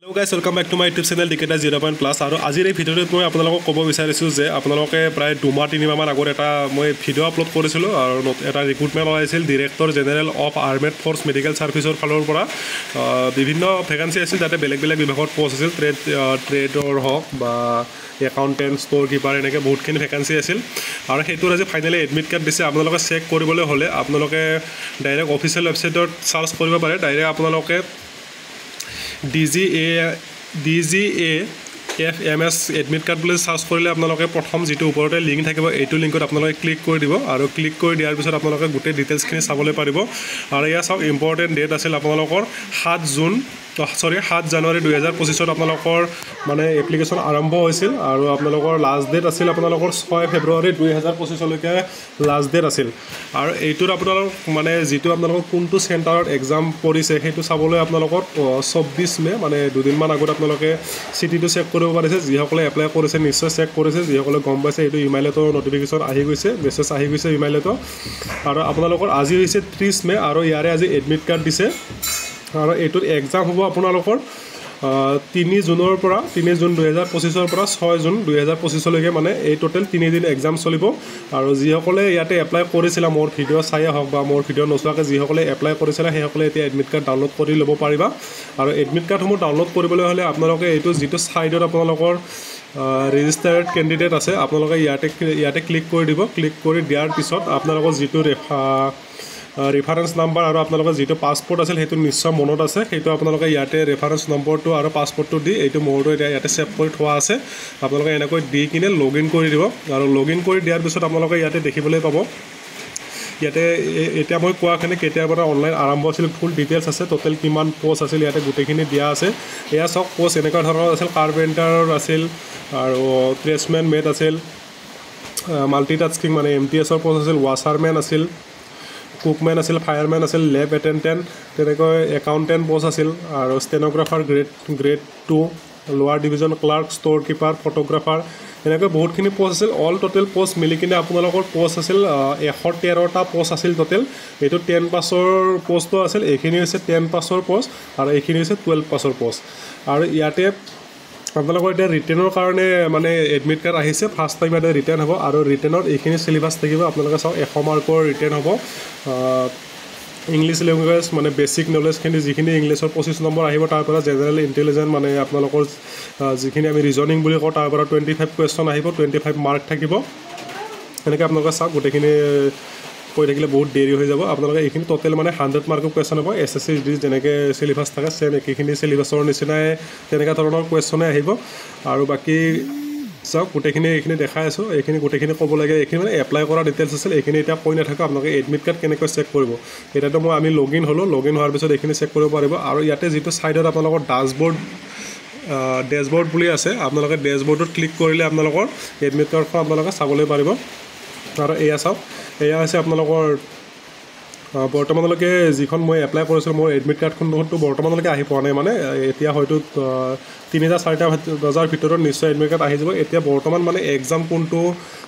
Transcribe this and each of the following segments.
Hello guys, welcome back to my YouTube channel Diketa 0.plus আৰু আজিৰ এই ভিডিঅ'টোত মই আপোনালোকক ক'ব বিচাৰিছোঁ যে আপোনালোকে প্ৰায় 2-3 মাহ আগত এটা মই ভিডিঅ' আপলোড কৰিছিলোঁ আৰু এটা ৰিক্ৰুটমেণ্ট ওলাইছিল director general of armed forces medical ছাৰ্ভিচৰ ফালৰ পৰা বিভিন্ন ভেকেঞ্চি আছিল যাতে বেলেগ বিভাগত পোষ্ট আছিল ট্ৰেডৰ হওক বা একাউণ্টেণ্ট ষ্ট'ৰ কিপাৰ এনেকৈ বহুতখিনি ভেকেঞ্চি আছিল আৰু সেইটোৰ আজি ফাইনেলি এডমিট কাৰ্ড দিছে আপোনালোকে চেক কৰিবলৈ হ'লে আপোনালোকে ডাইৰেক্ট অফিচিয়েল ৱেবছাইটত চাৰ্চ কৰিব পাৰে ডাইৰেক্ট আপোনালোকে DGAFMS এডমিট কাৰ্ড বুলি চাৰ্চ কৰিলে আপোনালোকে প্ৰথম যিটো ওপৰতে লিংক থাকিব এইটো লিংকত আপোনালোকে ক্লিক কৰি দিব আৰু ক্লিক কৰি দিয়াৰ পিছত আপোনালোকে গোটেই ডিটেইলছখিনি চাবলৈ পাৰিব আৰু ইয়াৰ চাওক ইম্পৰ্টেণ্ট ডেট আছিল আপোনালোকৰ 7 জানুৱাৰী 2025 আপোনালোকৰ মানে এপ্লিকেশ্যন আৰম্ভ হৈছিল আৰু আপোনালোকৰ লাষ্ট ডেট আছিল আপোনালোকৰ 6 ফেব্ৰুৱাৰী 2025 লৈকে লাষ্ট ডেট আছিল আৰু এইটোৰ আপোনালোক মানে যিটো আপোনালোকৰ কোনটো চেণ্টাৰত এক্সাম পৰিছে সেইটো চাবলৈ আপোনালোকৰ 24 মে মানে দুদিনমান আগত আপোনালোকে চিটিটো চেক কৰিব পাৰিছে যিসকলে এপ্লাই কৰিছে নিশ্চয় চেক কৰিছে যিসকলে গম পাইছে এইটো ইমেইলতো নটিফিকেশ্যন আহি গৈছে মেছেজ আহি গৈছে ইমেইলতো আৰু আপোনালোকৰ আজি হৈছে 30 মে আৰু ইয়াৰে আজি এডমিট কাৰ্ড দিছে আৰু এইটোৰ এক্সাম হ'ব আপোনালোকৰ 3 জুনৰ পৰা 3 জুন 2025 পৰা 6 জুন 2025 লৈকে মানে এই টোটেল 3 দিন এক্সাম চলিব আৰু যিসকলে ইয়াতে এপ্লাই কৰিছিল মোৰ ভিডিঅ' চাই হওক বা মোৰ ভিডিঅ' নোচোৱাকৈ যিসকলে এপ্লাই কৰিছিল সেইসকলে এতিয়া এডমিট কাৰ্ড ডাউনলোড কৰি ল'ব পাৰিবা আৰু এডমিট কাৰ্ডসমূহ ডাউনলোড কৰিবলৈ হ'লে আপোনালোকে এইটো যিটো ছাইডত আপোনালোকৰ ৰেজিষ্টাৰ্ড কেণ্ডিডেট আছে আপোনালোকে ইয়াতে ক্লিক কৰি দিব ক্লিক কৰি দিয়াৰ পিছত আপোনালোকৰ যিটো ৰেফাৰেন্স নাম্বাৰ আৰু আপোনালোকৰ যিটো পাছপোৰ্ট আছিল সেইটো নিশ্চয় মনত আছে সেইটো আপোনালোকে ইয়াতে ৰেফাৰেন্স নম্বৰটো আৰু পাছপোৰ্টটো দি এইটো মোৰটো এতিয়া ইয়াতে ছেভ কৰি থোৱা আছে আপোনালোকে এনেকৈ দি কিনে লগইন কৰি দিব আৰু লগইন কৰি দিয়াৰ পিছত আপোনালোকে ইয়াতে দেখিবলৈ পাব ইয়াতে এতিয়া মই কোৱাখিনি কেতিয়াৰ পৰা অনলাইন আৰম্ভ হৈছিল ফুল ডিটেইলছ আছে টোটেল কিমান পোষ্ট আছিল ইয়াতে গোটেইখিনি দিয়া আছে এয়া চক পোষ্ট এনেকুৱা ধৰণৰ আছিল কাৰ্পেণ্টাৰ আছিল আৰু ট্ৰেডছমেন মেট আছিল মাল্টিটাস্কিং মানে MTSৰ পোষ্ট আছিল ৱাছাৰমেন আছিল কুকমেন আছিল ফায়াৰমেন আছিল লেব এটেণ্ডেণ্ট তেনেকৈ একাউণ্টেণ্ট পোষ্ট আছিল আৰু stenographer grade 2 lower division clerk store keeper photographer এনেকৈ বহুতখিনি পোষ্ট আছিল অল টোটেল পোষ্ট মিলি কিনে আপোনালোকৰ পোষ্ট আছিল 113টা পোষ্ট আছিল টোটেল এইটো 10 পাছৰ পোষ্টটো আছিল এইখিনি হৈছে 10 পাছৰ পোষ্ট আৰু এইখিনি হৈছে 12 পাছৰ পোষ্ট আৰু ইয়াতে আপোনালোকৰ এতিয়া ৰিটেনৰ কাৰণে মানে এডমিট কাৰ্ড আহিছে ফাৰ্ষ্ট টাইম ইয়াতে ৰিটাৰ্ণ হ'ব আৰু ৰিটেনৰ এইখিনি চিলেবাছ থাকিব আপোনালোকে চাওক 100 মাৰ্কৰ ৰিটেৰ্ণ হ'ব ইংলিছ লেংগুৱেজ মানে বেছিক নলেজখিনি যিখিনি ইংলিছৰ 25 নম্বৰ আহিব তাৰ পৰা জেনেৰেল ইণ্টেলিজেঞ্চ মানে আপোনালোকৰ যিখিনি আমি ৰিজনিং বুলি কওঁ তাৰ পৰা 25 কুৱেশ্যন আহিব 25 মাৰ্ক থাকিব এনেকৈ আপোনালোকে চাওক গোটেইখিনি কৈ থাকিলে বহুত দেৰি হৈ যাব আপোনালোকে এইখিনি টোটেল মানে 100 মাৰ্কৰ কুৱেশ্যন হ'ব SSC যেনেকৈ চিলেবাছ থাকে চেম একেখিনি চিলেবাছৰ নিচিনাই তেনেকুৱা ধৰণৰ কুৱেশ্যনে আহিব আৰু বাকী চাওক গোটেইখিনি এইখিনি দেখাই আছোঁ এইখিনি গোটেইখিনি ক'ব লাগে এইখিনি মানে এপ্লাই কৰা ডিটেইলছ আছিল এইখিনি এতিয়া কৈ নাথাকোঁ আপোনালোকে এডমিট কাৰ্ড কেনেকৈ চেক কৰিব এতিয়াতো আমি লগইন হ'লোঁ লগইন হোৱাৰ পিছত এইখিনি চেক কৰিব পাৰিব আৰু ইয়াতে যিটো ছাইডত আপোনালোকৰ ডেছবৰ্ড বুলি আছে আপোনালোকে ডেছবৰ্ডত ক্লিক কৰিলে আপোনালোকৰ এডমিট কাৰ্ডখন আপোনালোকে চাবলৈ পাৰিব আৰু এয়া চাওক এয়া হৈছে আপোনালোকৰ বৰ্তমানলৈকে যিখন মই এপ্লাই কৰিছিলোঁ মোৰ এডমিট কাৰ্ডখনটো বৰ্তমানলৈকে আহি পোৱা নাই মানে এতিয়া হয়তো 3-4 বজাৰ ভিতৰত নিশ্চয় এডমিট কাৰ্ড আহি যাব এতিয়া বৰ্তমান মানে এক্সাম কোনটো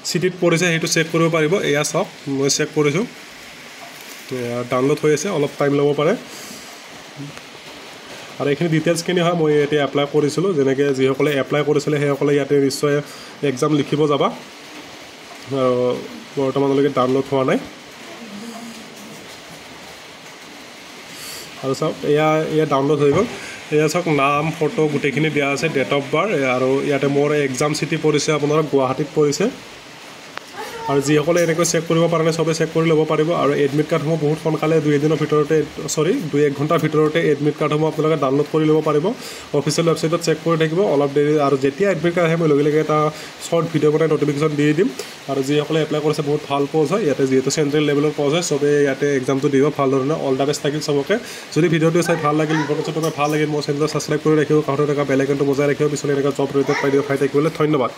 চিটিত পৰিছে সেইটো চেক কৰিব পাৰিব এয়া চাওক মই চেক কৰিছোঁ ডাউনলোড হৈ আছে অলপ টাইম ল'ব পাৰে আৰু এইখিনি ডিটেইলছখিনি হয় মই এতিয়া এপ্লাই কৰিছিলোঁ যেনেকৈ যিসকলে এপ্লাই কৰিছিলে সেইসকলে ইয়াতে নিশ্চয় এক্সাম লিখিব যাবা বৰ্তমানলৈকে ডাউনলোড হোৱা নাই আৰু চাওক এয়া ডাউনলোড হৈ গ'ল এয়া চাওক নাম ফটো গোটেইখিনি দিয়া আছে ডেট অফ বাৰ্থ আৰু ইয়াতে মোৰ এক্সাম চিটি পৰিছে আপোনাৰ গুৱাহাটীত পৰিছে আৰু যিসকলে এনেকৈ চেক কৰিব পৰা নাই চবে চেক কৰি ল'ব পাৰিব আৰু এডমিট কাৰ্ডসমূহ বহুত সোনকালে 2 ঘণ্টাৰ ভিতৰতে এডমিট কাৰ্ডসমূহ আপোনালোকে ডাউনলোড কৰি ল'ব পাৰিব অফিচিয়েল ৱেবছাইটত চেক কৰি থাকিব অলপ দেৰি আৰু যেতিয়া এডমিট কাৰ্ড আহে মই লগে এটা শ্বৰ্ট ভিডিঅ' বনাই নটিফিকেশ্যন দি দিম আৰু যিসকলে এপ্লাই কৰিছে বহুত ভাল পোষ্ট হয় ইয়াতে যিহেতু চেণ্ট্ৰেল লেভেলৰ পোষ্ট হয় চবে ইয়াতে এক্সামটো দিব ভাল ধৰণে অল দ্য বেষ্ট থাকিল চবকে যদি ভিডিঅ'টো চাই ভাল লাগিল ইনফৰমেশ্যনটো ভাল লাগিল মোৰ চেনেলটো ছাবস্ক্ৰাইব কৰি ৰাখিব কাষতে থকা বেল আইকনটো বজাই ৰাখিব পিছলৈ এনেকুৱা জব ৰিলেটেড পাই থাকিবলৈ ধন্যবাদ